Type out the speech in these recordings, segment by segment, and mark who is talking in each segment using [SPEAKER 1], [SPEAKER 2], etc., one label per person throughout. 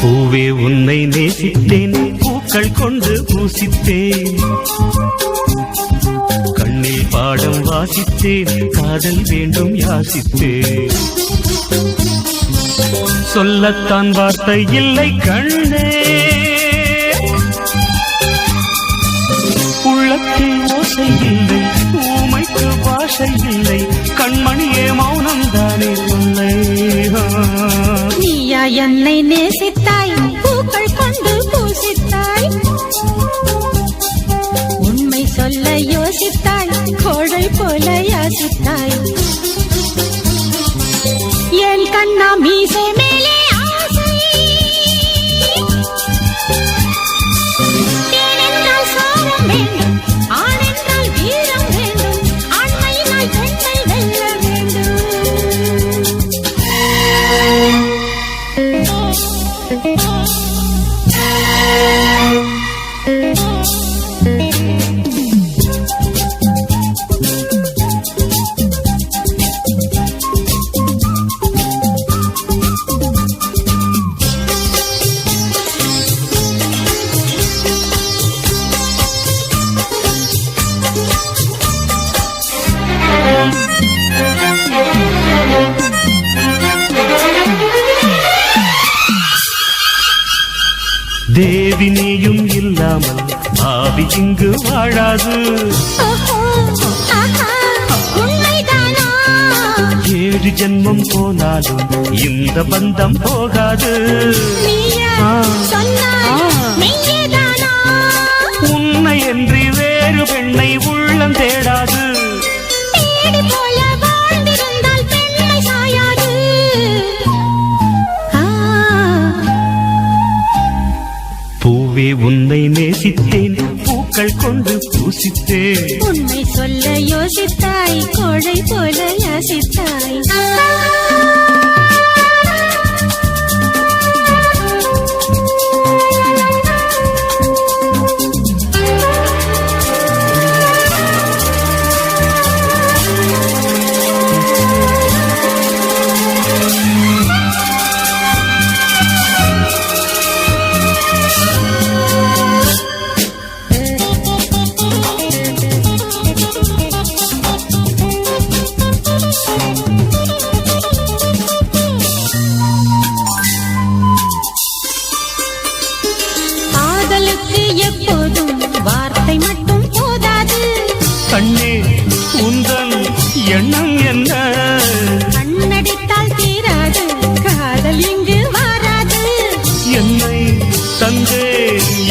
[SPEAKER 1] பூவே உன்னை நேசித்தேன், பூக்கள் கொண்டு பூசித்தேன், கண்ணில் பாடம் வாசித்தேன், காதல் வேண்டும் யாசித்தேன். சொல்லத்தான் வார்த்தை இல்லை கண்ணே, உள்ளத்தில் ஓசை இல்லை, ஊமைக்கு பாஷை இல்லை, கண்மணியே மௌனம் தானே சொல்லை.
[SPEAKER 2] நீயா என்னை நேசித்தாய், பூக்கள் கொண்டு பூசித்தாய், உண்மை சொல்ல யோசித்தாய், கோடை போல யாசித்தாய். என் கண்ணா மீசை மேலே ஆசை, தேனென்றால் சாரம் வேண்டும், ஆணென்றால் வீரம் வேண்டும், ஆண்மையினால் பெண்ணை வெல்ல வேண்டும்.
[SPEAKER 1] தேவி நீயும் இல்லாமல் ஆவி இங்கு வாழாது. ஏழு ஜென்மம் போனாலும் இந்த பந்தம் போகாது. உன்னை என்று வேறு பெண்ணை உள்ளம் தேடாது. பூவே உன்னை நேசித்தேன், பூக்கள் கொண்டு பூசித்தேன்,
[SPEAKER 2] உண்மை சொல்ல யோசித்தாய், கோழை போல யாசித்தாய். எப்போதும் வார்த்தை மட்டும் போதாது.
[SPEAKER 1] கண்ணே உந்தன் எண்ணம் என்ன?
[SPEAKER 2] கண்ணடித்தால் தீராது, காதல் இங்கு வாராது.
[SPEAKER 1] என்னை தந்தே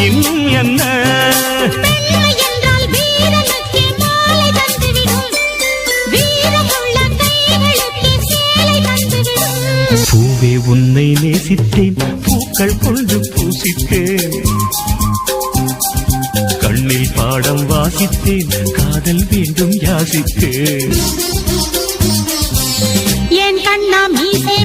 [SPEAKER 1] இன்னும் என்ன?
[SPEAKER 2] பெண்மை என்றால் வீரனுக்கு மாலை தந்துவிடும், வீரமுள்ள கைகளுக்கு சேலை தந்துவிடும்.
[SPEAKER 1] பூவே உன்னை நேசித்தேன், பூக்கள் கொண்டு பூசித்தேன், கண்ணில் பாடம் வாசித்தேன், காதல் வேண்டும் யாசித்தேன்.
[SPEAKER 2] என் கண்ணா மீசை